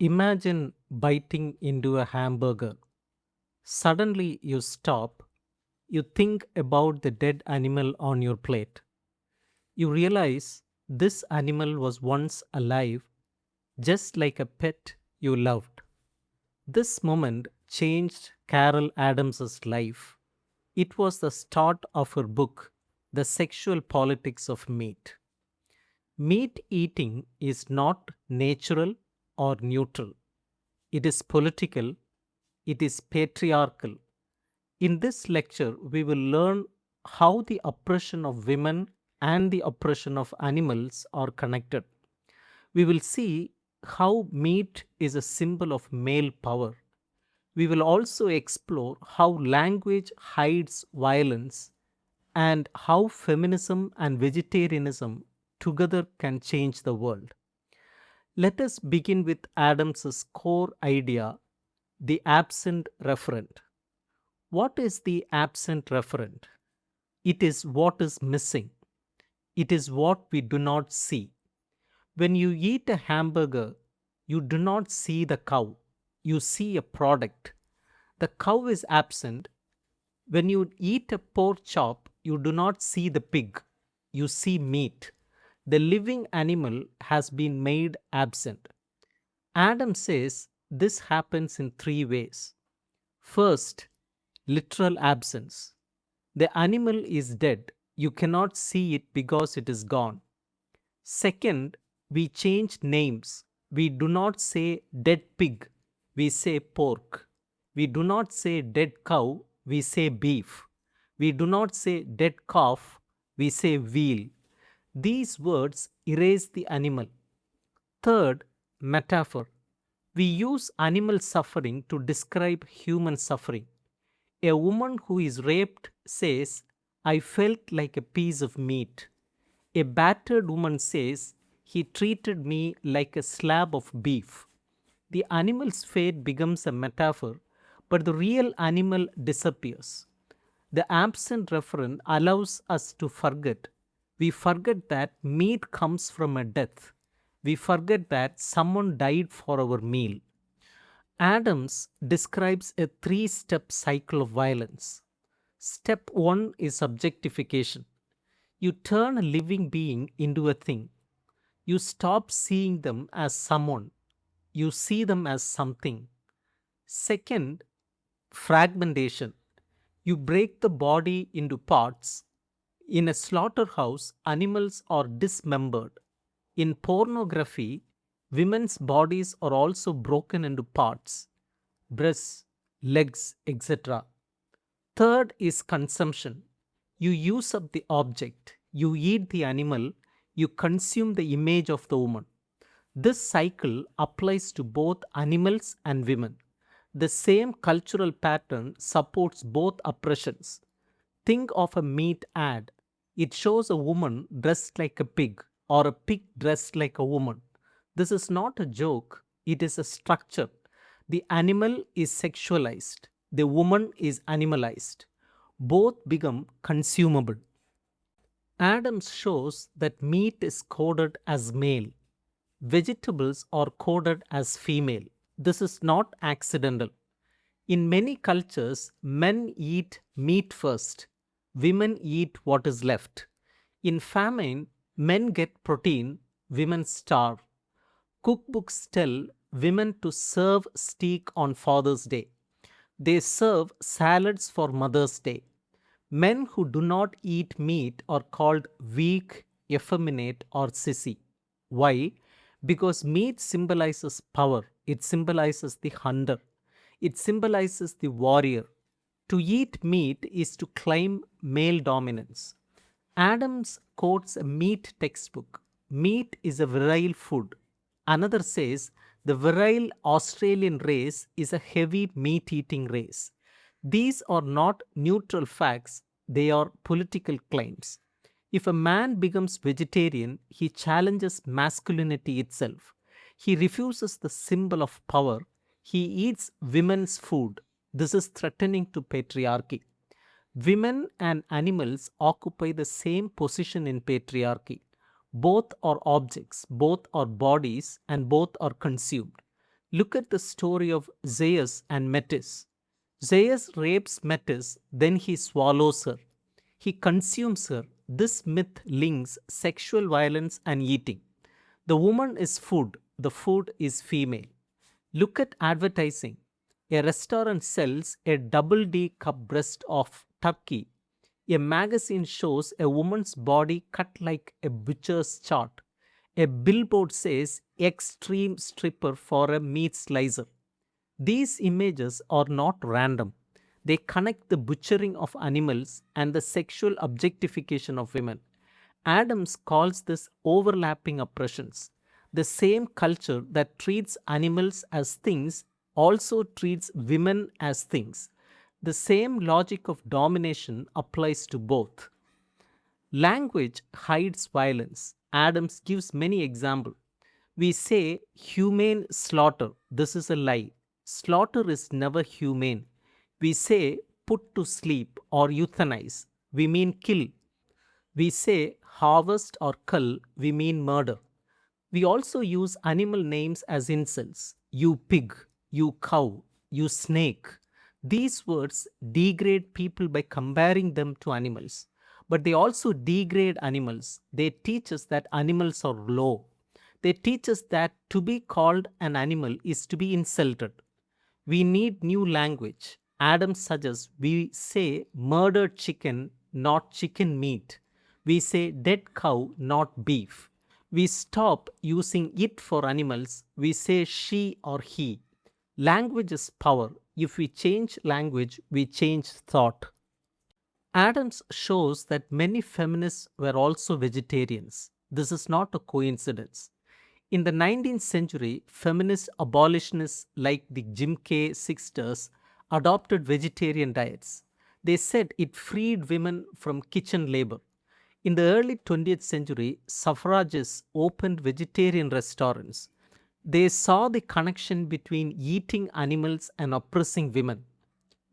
Imagine biting into a hamburger. Suddenly you stop, you think about the dead animal on your plate. You realize this animal was once alive, just like a pet you loved. This moment changed Carol Adams's life. It was the start of her book, The Sexual Politics of Meat. Meat eating is not natural or neutral. It is political, it is patriarchal. In this lecture, we will learn how the oppression of women and the oppression of animals are connected. We will see how meat is a symbol of male power. We will also explore how language hides violence and how feminism and vegetarianism together can change the world. Let us begin with Adams's core idea, the absent referent. What is the absent referent? It is what is missing. It is what we do not see. When you eat a hamburger, you do not see the cow. You see a product. The cow is absent. When you eat a pork chop, you do not see the pig. You see meat. The living animal has been made absent. Adam says this happens in three ways. First, literal absence. The animal is dead. You cannot see it because it is gone. Second, we change names. We do not say dead pig, we say pork. We do not say dead cow, we say beef. We do not say dead calf, we say veal. These words erase the animal. Third, metaphor. We use animal suffering to describe human suffering. A woman who is raped says, I felt like a piece of meat. A battered woman says, he treated me like a slab of beef. The animal's fate becomes a metaphor, but the real animal disappears. The absent referent allows us to forget. We forget that meat comes from a death. We forget that someone died for our meal. Adams describes a three-step cycle of violence. Step 1 is objectification. You turn a living being into a thing. You stop seeing them as someone. You see them as something. Second, fragmentation. You break the body into parts. In a slaughterhouse, animals are dismembered. In pornography, women's bodies are also broken into parts breasts, legs, etc. Third is consumption. You use up the object, you eat the animal, you consume the image of the woman. This cycle applies to both animals and women. The same cultural pattern supports both oppressions. Think of a meat ad. It shows a woman dressed like a pig or a pig dressed like a woman. This is not a joke, it is a structure. The animal is sexualized, the woman is animalized. Both become consumable. Adams shows that meat is coded as male, vegetables are coded as female. This is not accidental. In many cultures, men eat meat first, women eat what is left. In famine, men get protein, women starve. Cookbooks tell women to serve steak on Father's Day. They serve salads for Mother's Day. Men who do not eat meat are called weak, effeminate, or sissy. Why? Because meat symbolizes power, it symbolizes the hunter, it symbolizes the warrior. To eat meat is to claim male dominance. Adams quotes a meat textbook. Meat is a virile food. Another says the virile Australian race is a heavy meat eating race. These are not neutral facts, they are political claims. If a man becomes vegetarian, he challenges masculinity itself. He refuses the symbol of power. He eats women's food. This is threatening to patriarchy. Women and animals occupy the same position in patriarchy. Both are objects, both are bodies, and both are consumed. Look at the story of Zeus and Metis. Zeus rapes Metis, then he swallows her. He consumes her. This myth links sexual violence and eating. The woman is food, the food is female. Look at advertising. A restaurant sells a double D cup breast of turkey. A magazine shows a woman's body cut like a butcher's chart. A billboard says extreme stripper for a meat slicer. These images are not random. They connect the butchering of animals and the sexual objectification of women. Adams calls this overlapping oppressions. The same culture that treats animals as things also treats women as things. The same logic of domination applies to both. Language hides violence. Adams gives many examples. We say humane slaughter. This is a lie. Slaughter is never humane. We say put to sleep or euthanize. We mean kill. We say harvest or cull. We mean murder. We also use animal names as insults. You pig, you cow, you snake. These words degrade people by comparing them to animals. But they also degrade animals. They teach us that animals are low. They teach us that to be called an animal is to be insulted. We need new language. Adam suggests we say murdered chicken, not chicken meat. We say dead cow, not beef. We stop using it for animals. We say she or he. Language is power. If we change language, we change thought. Adams shows that many feminists were also vegetarians. This is not a coincidence. In the 19th century, feminist abolitionists like the Jim K. Sisters adopted vegetarian diets. They said it freed women from kitchen labor. In the early 20th century, suffragists opened vegetarian restaurants. They saw the connection between eating animals and oppressing women.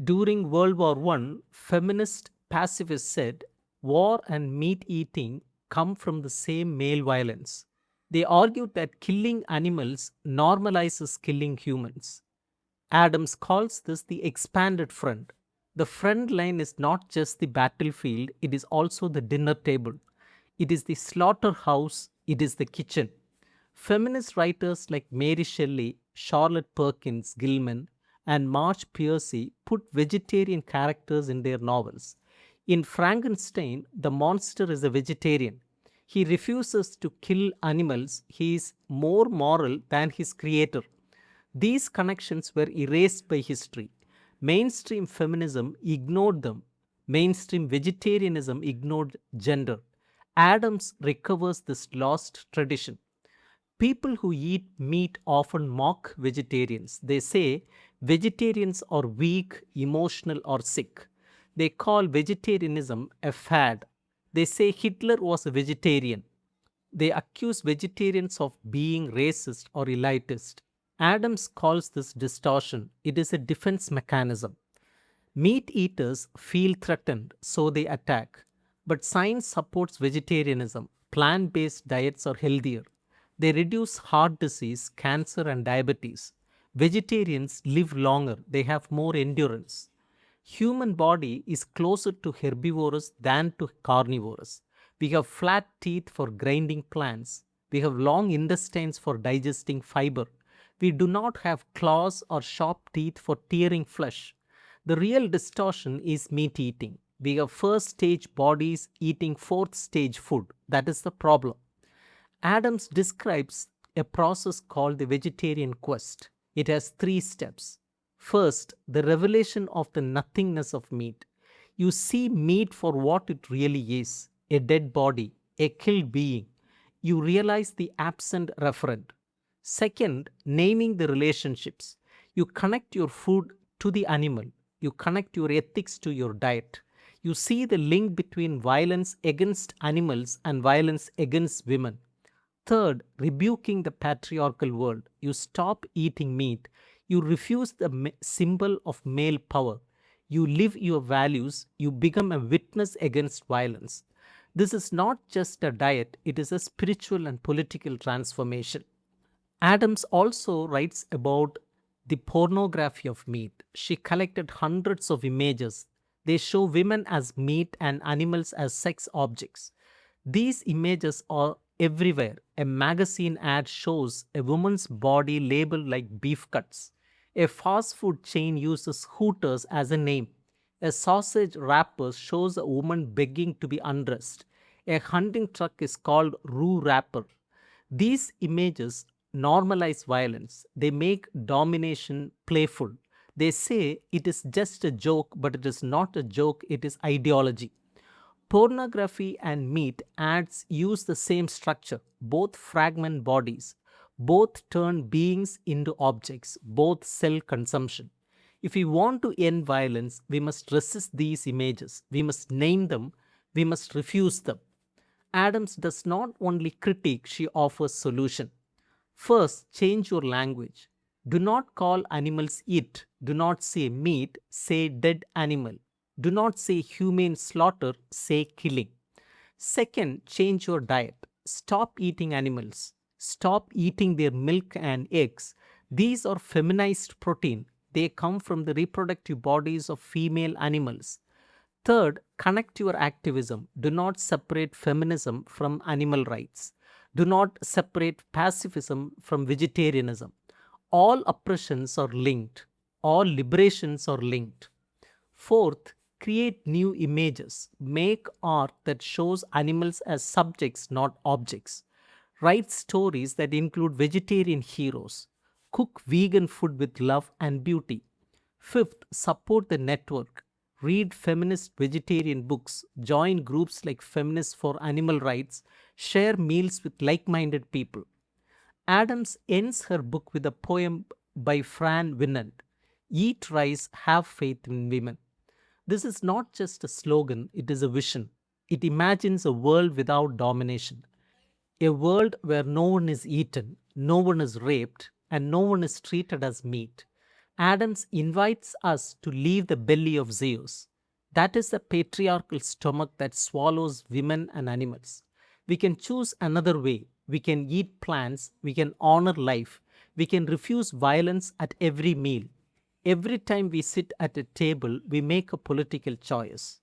During World War I, feminist pacifists said war and meat eating come from the same male violence. They argued that killing animals normalizes killing humans. Adams calls this the expanded front. The front line is not just the battlefield, it is also the dinner table. It is the slaughterhouse, it is the kitchen. Feminist writers like Mary Shelley, Charlotte Perkins Gilman, and Marge Piercy put vegetarian characters in their novels. In Frankenstein, the monster is a vegetarian. He refuses to kill animals. He is more moral than his creator. These connections were erased by history. Mainstream feminism ignored them. Mainstream vegetarianism ignored gender. Adams recovers this lost tradition. People who eat meat often mock vegetarians. They say vegetarians are weak, emotional, or sick. They call vegetarianism a fad. They say Hitler was a vegetarian. They accuse vegetarians of being racist or elitist. Adams calls this distortion. It is a defense mechanism. Meat eaters feel threatened, so they attack. But science supports vegetarianism. Plant based diets are healthier. They reduce heart disease, cancer, and diabetes. Vegetarians live longer, they have more endurance. Human body is closer to herbivorous than to carnivorous. We have flat teeth for grinding plants. We have long intestines for digesting fiber. We do not have claws or sharp teeth for tearing flesh. The real distortion is meat eating. We have first stage bodies eating fourth stage food. That is the problem. Adams describes a process called the vegetarian quest. It has three steps. First, the revelation of the nothingness of meat. You see meat for what it really is, a dead body, a killed being. You realize the absent referent. Second, naming the relationships. You connect your food to the animal. You connect your ethics to your diet. You see the link between violence against animals and violence against women. Third, rebuking the patriarchal world. You stop eating meat. You refuse the symbol of male power. You live your values. You become a witness against violence. This is not just a diet, it is a spiritual and political transformation. Adams also writes about the pornography of meat. She collected hundreds of images. They show women as meat and animals as sex objects. These images are everywhere. A magazine ad shows a woman's body labeled like beef cuts. A fast food chain uses Hooters as a name. A sausage wrapper shows a woman begging to be undressed. A hunting truck is called Roo Wrapper. These images normalize violence. They make domination playful. They say it is just a joke, but it is not a joke, it is ideology. Pornography and meat ads use the same structure. Both fragment bodies, both turn beings into objects, both sell consumption. If we want to end violence, we must resist these images. We must name them. We must refuse them. Adams does not only critique, she offers solution. First, change your language. Do not call animals it. Do not say meat, say dead animal. Do not say humane slaughter, say killing. Second, change your diet. Stop eating animals. Stop eating their milk and eggs. These are feminized protein. They come from the reproductive bodies of female animals. Third, connect your activism. Do not separate feminism from animal rights. Do not separate pacifism from vegetarianism. All oppressions are linked. All liberations are linked. Fourth, create new images. Make art that shows animals as subjects, not objects. Write stories that include vegetarian heroes. Cook vegan food with love and beauty. Fifth, support the network. Read feminist vegetarian books. Join groups like Feminists for Animal Rights. Share meals with like minded people. Adams ends her book with a poem by Fran Winant: Eat rice, have faith in women. This is not just a slogan, it is a vision. It imagines a world without domination, a world where no one is eaten, no one is raped, and no one is treated as meat. Adams invites us to leave the belly of Zeus. That is the patriarchal stomach that swallows women and animals. We can choose another way. We can eat plants. We can honor life. We can refuse violence at every meal. Every time we sit at a table, we make a political choice.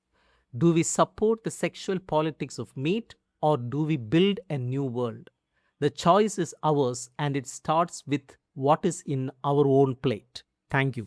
Do we support the sexual politics of meat, or do we build a new world? The choice is ours, and it starts with what is in our own plate. Thank you.